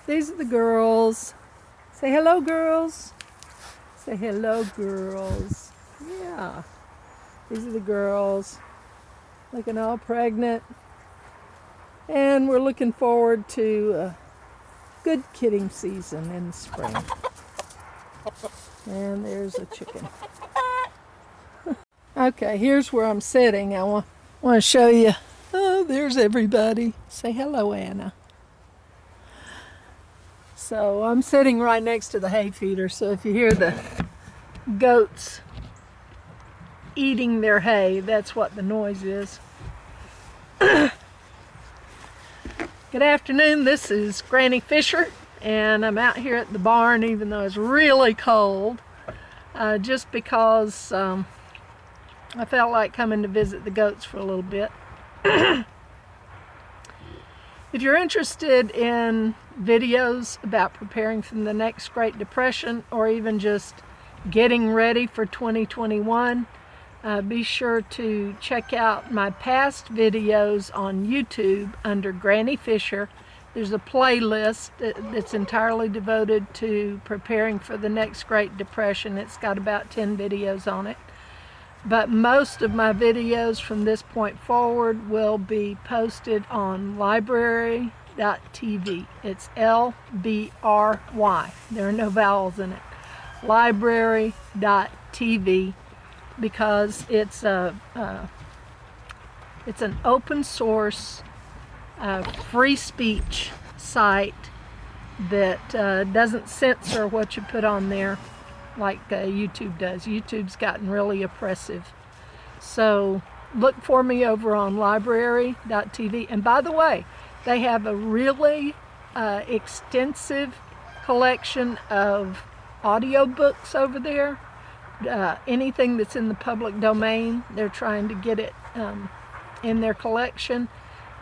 These are the girls. Say hello, girls. Say hello, girls. Yeah. These are the girls. Looking all pregnant. And we're looking forward to a good kidding season in the spring. And there's a chicken. Okay, here's where I'm sitting. I want to show you. Oh, there's everybody. Say hello, Anna. So I'm sitting right next to the hay feeder, so if you hear the goats eating their hay, that's what the noise is. Good afternoon, this is Granny Fisher, and I'm out here at the barn even though it's really cold, just because I felt like coming to visit the goats for a little bit. If you're interested in videos about preparing for the next Great Depression or even just getting ready for 2021, be sure to check out my past videos on YouTube under Granny Fisher. There's a playlist that's entirely devoted to preparing for the next Great Depression. It's got about 10 videos on it. But most of my videos from this point forward will be posted on library.tv. It's LBRY. There are no vowels in it. Library.tv, because it's an open source free speech site that doesn't censor what you put on there like YouTube does. YouTube's gotten really oppressive. So look for me over on library.tv. And by the way, they have a really extensive collection of audiobooks over there. Anything that's in the public domain, they're trying to get it in their collection.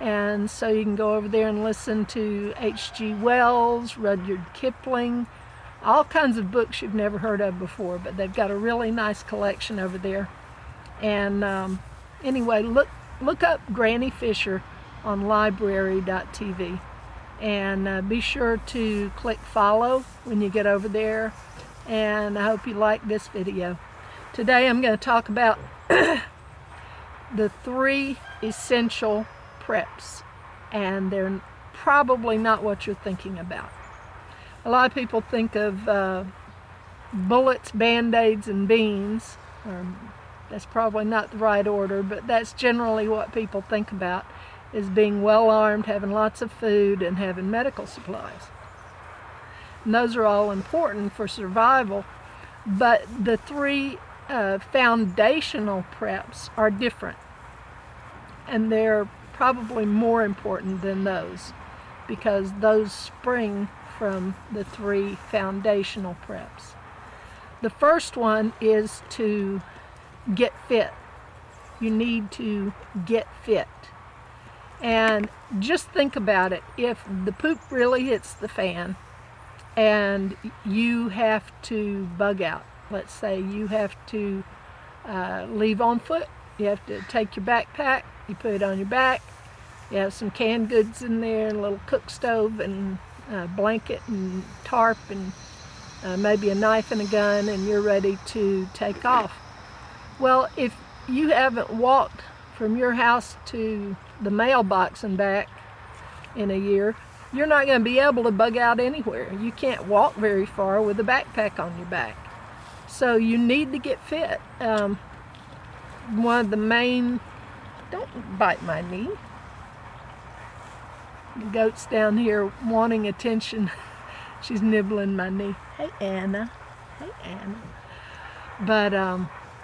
And so you can go over there and listen to H.G. Wells, Rudyard Kipling, all kinds of books you've never heard of before, but they've got a really nice collection over there. And anyway, look up Granny Fisher on library.tv, and be sure to click follow when you get over there. And I hope you like this video. Today I'm going to talk about the 3 essential preps, and they're probably not what you're thinking about. A lot of people think of bullets, Bandaids, and beans. That's probably not the right order, but that's generally what people think about, is being well armed, having lots of food, and having medical supplies. And those are all important for survival, but the 3 foundational preps are different, and they're probably more important than those, because those spring from the 3 foundational preps. The first one is to get fit. You need to get fit. And just think about it. If the poop really hits the fan and you have to bug out, let's say you have to leave on foot, you have to take your backpack, you put it on your back, you have some canned goods in there, a little cook stove, and a blanket and tarp, and maybe a knife and a gun, and you're ready to take off. Well, if you haven't walked from your house to the mailbox and back in a year, you're not going to be able to bug out anywhere. You can't walk very far with a backpack on your back. So you need to get fit. One of the main... Don't bite my knee. The goat's down here wanting attention. She's nibbling my knee. Hey, Anna. Hey, Anna. But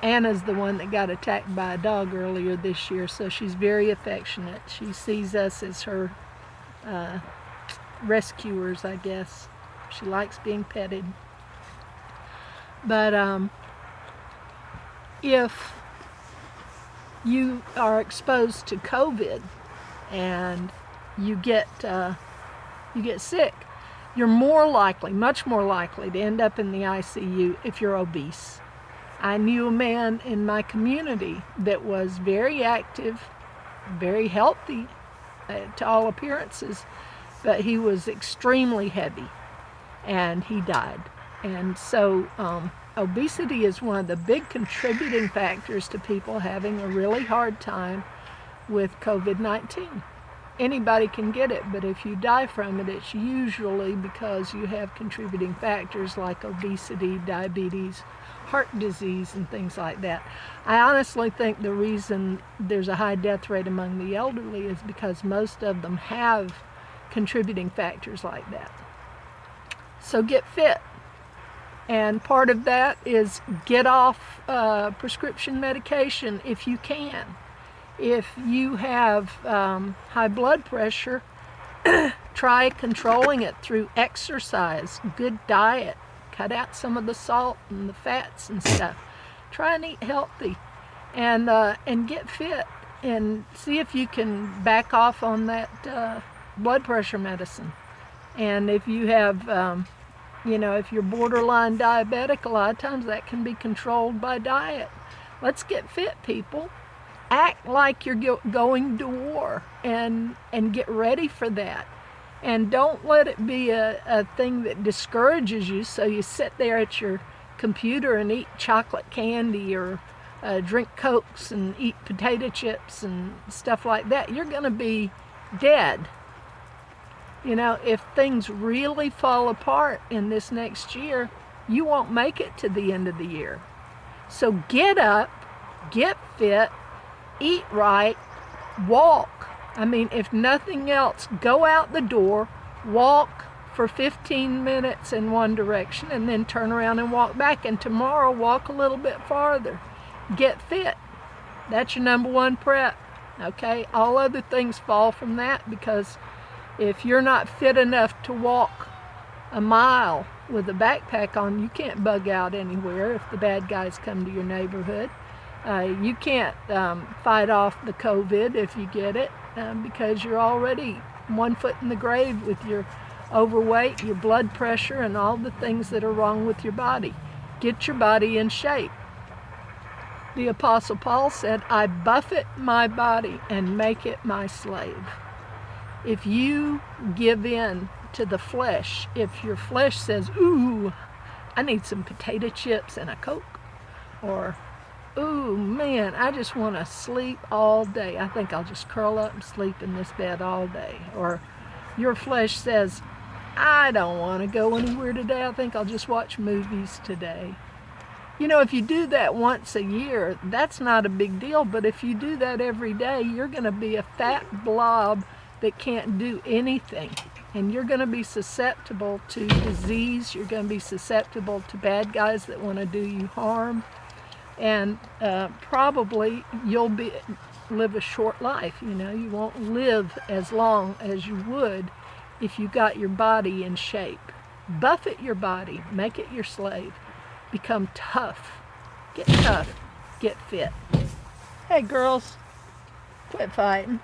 Anna's the one that got attacked by a dog earlier this year, so she's very affectionate. She sees us as her rescuers, I guess. She likes being petted. But if you are exposed to COVID and you get sick, you're more likely, much more likely, to end up in the ICU if you're obese. I knew a man in my community that was very active, very healthy to all appearances, but he was extremely heavy, and he died. And so obesity is one of the big contributing factors to people having a really hard time with COVID-19. Anybody can get it, but if you die from it, it's usually because you have contributing factors like obesity, diabetes, heart disease, and things like that. I honestly think the reason there's a high death rate among the elderly is because most of them have contributing factors like that. So get fit. And part of that is get off prescription medication if you can. If you have high blood pressure, try controlling it through exercise, good diet, cut out some of the salt and the fats and stuff. Try and eat healthy, and get fit, and see if you can back off on that blood pressure medicine. And if you have if you're borderline diabetic, a lot of times that can be controlled by diet. Let's get fit, people. Act like you're going to war, and get ready for that. And don't let it be a thing that discourages you, so you sit there at your computer and eat chocolate candy, or drink Cokes and eat potato chips and stuff like that. You're going to be dead. If things really fall apart in this next year, you won't make it to the end of the year. So get up, get fit, eat right, walk. I mean, if nothing else, go out the door, walk for 15 minutes in one direction, and then turn around and walk back. And tomorrow, walk a little bit farther. Get fit. That's your number one prep. Okay? All other things fall from that, because if you're not fit enough to walk a mile with a backpack on, you can't bug out anywhere if the bad guys come to your neighborhood. You can't fight off the COVID if you get it, because you're already 1 foot in the grave with your overweight, your blood pressure, and all the things that are wrong with your body. Get your body in shape. The Apostle Paul said, I buffet my body and make it my slave. If you give in to the flesh, if your flesh says, ooh, I need some potato chips and a Coke, or, ooh, man, I just want to sleep all day, I think I'll just curl up and sleep in this bed all day, or your flesh says, I don't want to go anywhere today, I think I'll just watch movies today. If you do that once a year, that's not a big deal, but if you do that every day, you're going to be a fat blob that can't do anything, and you're going to be susceptible to disease. You're going to be susceptible to bad guys that want to do you harm, and probably you'll live a short life. You won't live as long as you would if you got your body in shape. Buffet your body, make it your slave. Become tough, get fit. Hey girls, quit fighting.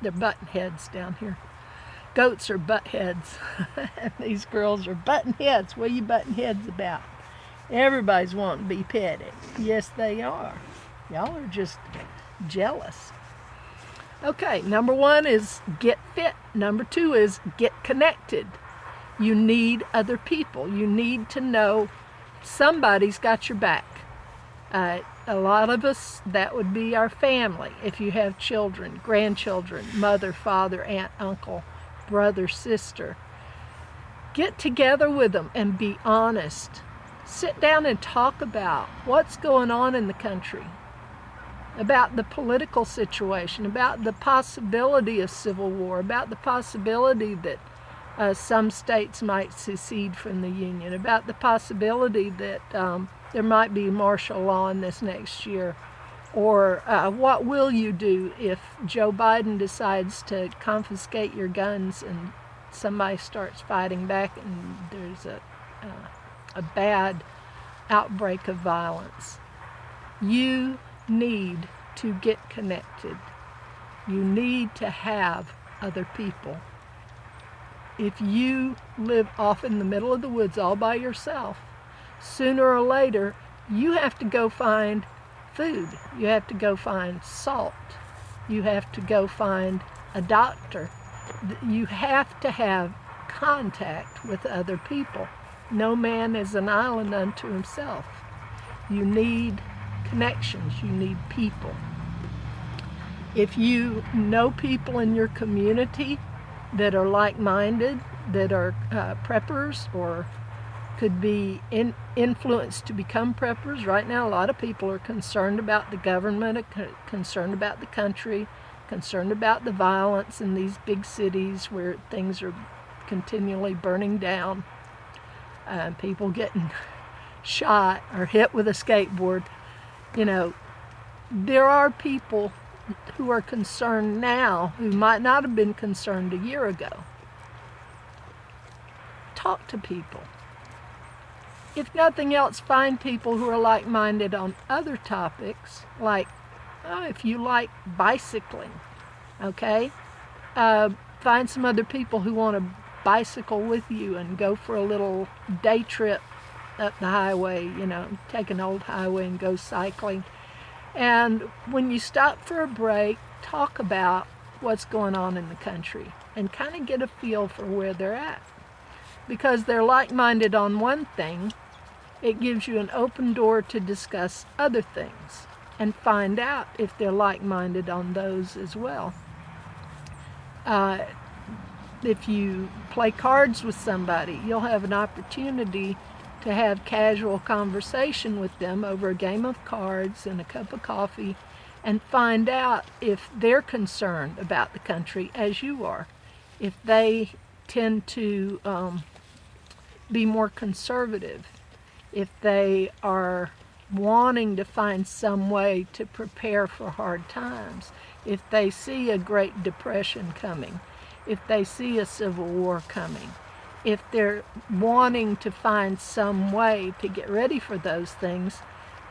They're button heads down here. Goats are butt heads. These girls are button heads. What are you button heads about? Everybody's wanting to be petted. Yes, they are. Y'all are just jealous. Okay, number 1 is get fit. Number 2 is get connected. You need other people. You need to know somebody's got your back. A lot of us, that would be our family. If you have children, grandchildren, mother, father, aunt, uncle, brother, sister, get together with them and be honest. Sit down and talk about what's going on in the country, about the political situation, about the possibility of civil war, about the possibility that some states might secede from the Union, about the possibility that there might be martial law in this next year, or what will you do if Joe Biden decides to confiscate your guns and somebody starts fighting back and there's a bad outbreak of violence. You need to get connected. You need to have other people. If you live off in the middle of the woods all by yourself, sooner or later you have to go find food. You have to go find salt. You have to go find a doctor. You have to have contact with other people. No man is an island unto himself. You need connections. You need people. If you know people in your community that are like-minded, that are preppers or could be influenced to become preppers. Right now, a lot of people are concerned about the government, concerned about the country, concerned about the violence in these big cities where things are continually burning down, people getting shot or hit with a skateboard. You know, there are people who are concerned now who might not have been concerned a year ago. Talk to people. If nothing else, find people who are like-minded on other topics, like if you like bicycling, okay? Find some other people who want to bicycle with you and go for a little day trip up the highway, you know, take an old highway and go cycling. And when you stop for a break, talk about what's going on in the country and kind of get a feel for where they're at. Because they're like-minded on one thing, it gives you an open door to discuss other things and find out if they're like-minded on those as well. If you play cards with somebody, you'll have an opportunity to have casual conversation with them over a game of cards and a cup of coffee and find out if they're concerned about the country as you are. If they tend to be more conservative, if they are wanting to find some way to prepare for hard times, if they see a Great Depression coming, if they see a civil war coming, if they're wanting to find some way to get ready for those things,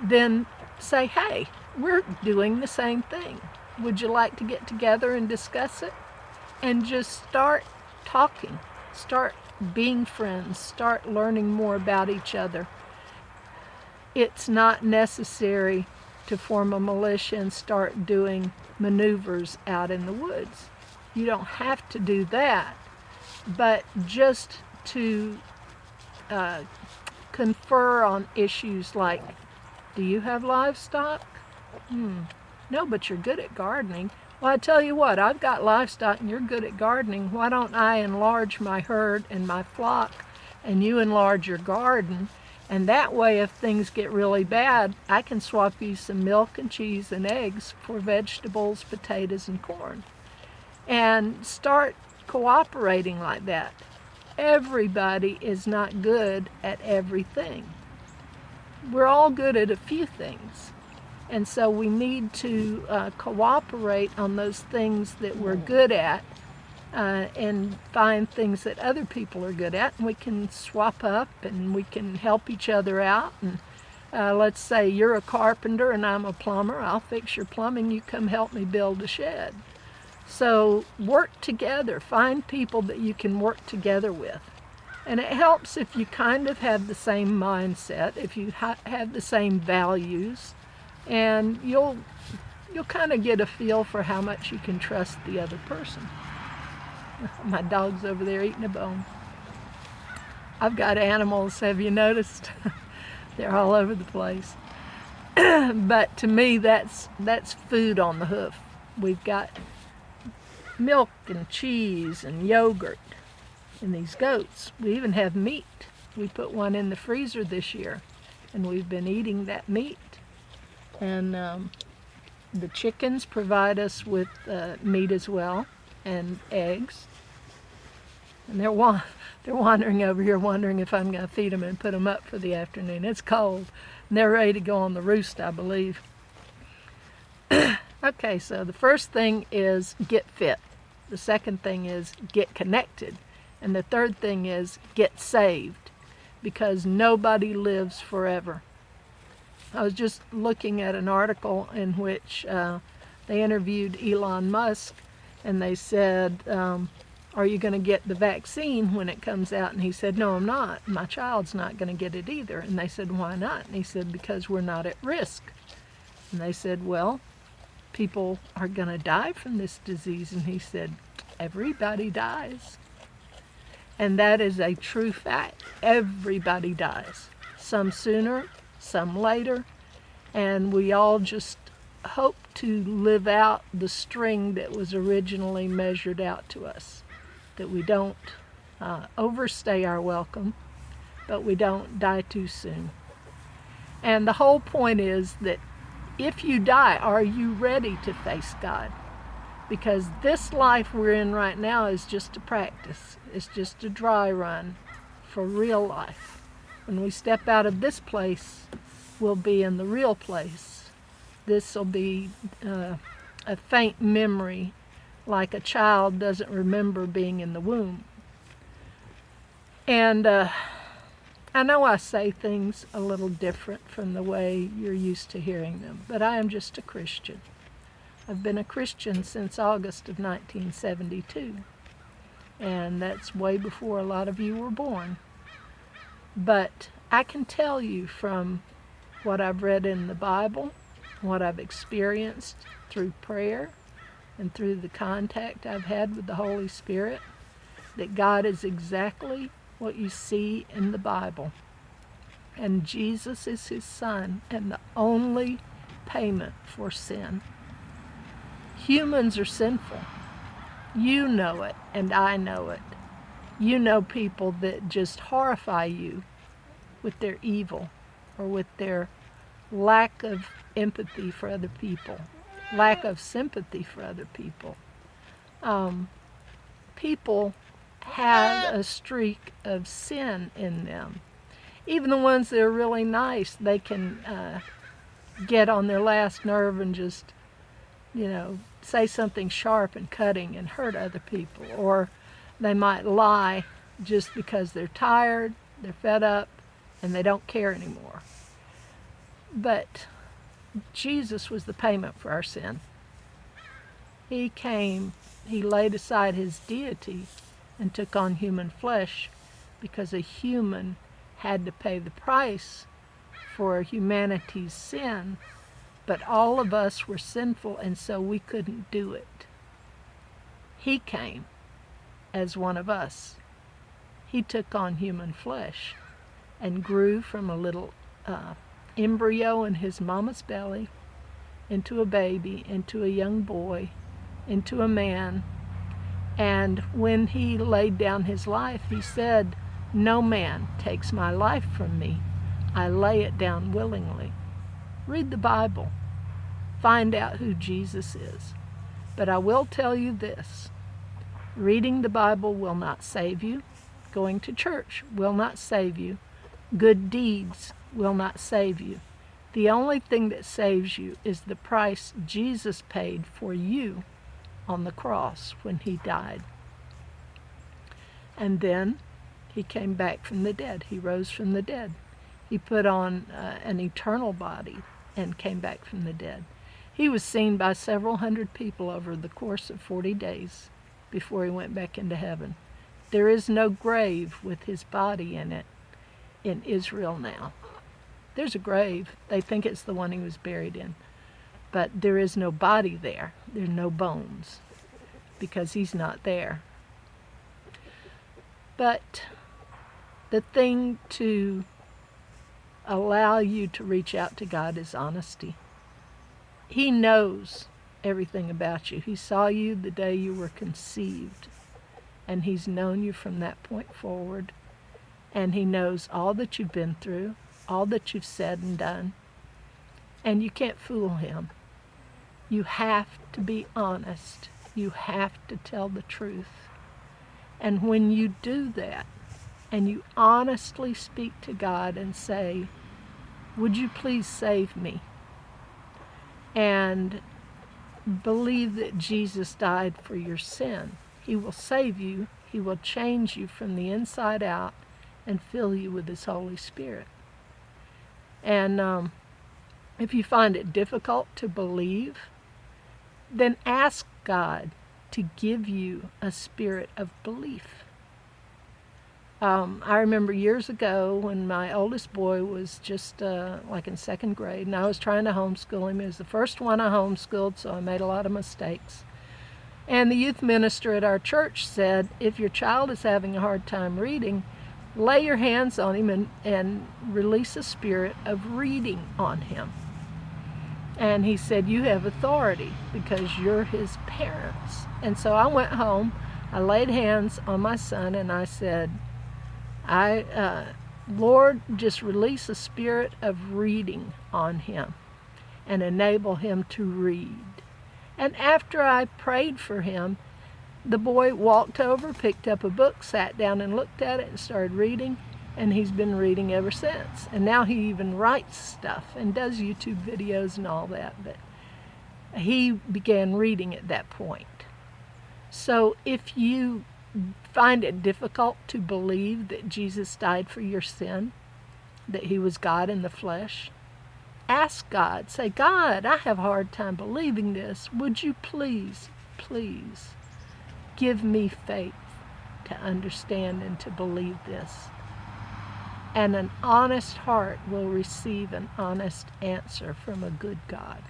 then say, hey, we're doing the same thing. Would you like to get together and discuss it? And just start talking, start being friends, start learning more about each other. It's not necessary to form a militia and start doing maneuvers out in the woods. You don't have to do that, but just to confer on issues like, do you have livestock? No, but you're good at gardening. Well, I tell you what, I've got livestock and you're good at gardening. Why don't I enlarge my herd and my flock and you enlarge your garden? And that way, if things get really bad, I can swap you some milk and cheese and eggs for vegetables, potatoes, and corn. And start cooperating like that. Everybody is not good at everything. We're all good at a few things. And so we need to cooperate on those things that we're good at and find things that other people are good at. And we can swap up and we can help each other out. And let's say you're a carpenter and I'm a plumber. I'll fix your plumbing. You come help me build a shed. So work together. Find people that you can work together with. And it helps if you kind of have the same mindset, if you have the same values, and you'll kind of get a feel for how much you can trust the other person. My dog's over there eating a bone. I've got animals, have you noticed? They're all over the place. But to me, that's food on the hoof. We've got milk and cheese and yogurt and these goats. We even have meat. We put one in the freezer this year, and we've been eating that meat. And the chickens provide us with meat as well, and eggs. And they're wandering over here wondering if I'm going to feed them and put them up for the afternoon. It's cold. And they're ready to go on the roost, I believe. Okay, so the first thing is get fit. The second thing is get connected. And the third thing is get saved, because nobody lives forever. I was just looking at an article in which they interviewed Elon Musk, and they said, are you going to get the vaccine when it comes out? And he said, no, I'm not. My child's not going to get it either. And they said, why not? And he said, because we're not at risk. And they said, well, people are going to die from this disease. And he said, everybody dies. And that is a true fact. Everybody dies. Some sooner, some later, and we all just hope to live out the string that was originally measured out to us, that we don't overstay our welcome, but we don't die too soon. And the whole point is that if you die, are you ready to face God? Because this life we're in right now is just a practice. It's just a dry run for real life. When we step out of this place, we'll be in the real place. This will be a faint memory, like a child doesn't remember being in the womb. And I know I say things a little different from the way you're used to hearing them, but I am just a Christian. I've been a Christian since August of 1972, and that's way before a lot of you were born. But I can tell you from what I've read in the Bible, what I've experienced through prayer and through the contact I've had with the Holy Spirit, that God is exactly what you see in the Bible. And Jesus is his Son and the only payment for sin. Humans are sinful. You know it, and I know it. You know people that just horrify you with their evil or with their lack of empathy for other people, lack of sympathy for other people. People have a streak of sin in them. Even the ones that are really nice, they can get on their last nerve and just, say something sharp and cutting and hurt other people. Or they might lie just because they're tired, they're fed up, and they don't care anymore. But Jesus was the payment for our sin. He came, he laid aside his deity and took on human flesh because a human had to pay the price for humanity's sin. But all of us were sinful, and so we couldn't do it. He came as one of us. He took on human flesh and grew from a little embryo in his mama's belly into a baby, into a young boy, into a man. And when he laid down his life, he said, "No man takes my life from me. I lay it down willingly." Read the Bible. Find out who Jesus is. But I will tell you this. Reading the Bible will not save you. Going to church will not save you. Good deeds will not save you. The only thing that saves you is the price Jesus paid for you on the cross when he died. And then he came back from the dead. He rose from the dead. He put on an eternal body and came back from the dead. He was seen by several hundred people over the course of 40 days before he went back into heaven. There is no grave with his body in it in Israel now. There's a grave. They think it's the one he was buried in. But there is no body there. There are no bones because he's not there. But the thing to allow you to reach out to God is honesty. He knows everything about you. He saw you the day you were conceived, and he's known you from that point forward, and he knows all that you've been through, all that you've said and done, and you can't fool him. You have to be honest. You have to tell the truth. And when you do that, and you honestly speak to God and say, "Would you please save me?" and believe that Jesus died for your sin, he will save you. He will change you from the inside out and fill you with his Holy Spirit. And if you find it difficult to believe, then ask God to give you a spirit of belief. I remember years ago when my oldest boy was just like in second grade, and I was trying to homeschool him. He was the first one I homeschooled, so I made a lot of mistakes. And the youth minister at our church said, if your child is having a hard time reading, lay your hands on him and release a spirit of reading on him. And he said, you have authority because you're his parents. And so I went home, I laid hands on my son, and I said, Lord, just release a spirit of reading on him and enable him to read. And after I prayed for him, the boy walked over, picked up a book, sat down and looked at it and started reading, and he's been reading ever since. And now he even writes stuff and does YouTube videos and all that, but he began reading at that point. So if you find it difficult to believe that Jesus died for your sin, that he was God in the flesh, ask God. Say, God, I have a hard time believing this. Would you please, please give me faith to understand and to believe this? And an honest heart will receive an honest answer from a good God.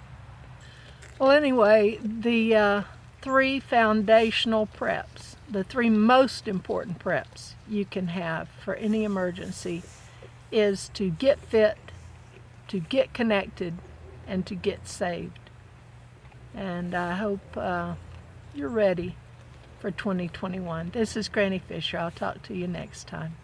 Well, anyway, the three foundational preps, the three most important preps you can have for any emergency is to get fit, to get connected, and to get saved. And I hope you're ready for 2021. This is Granny Fisher. I'll talk to you next time.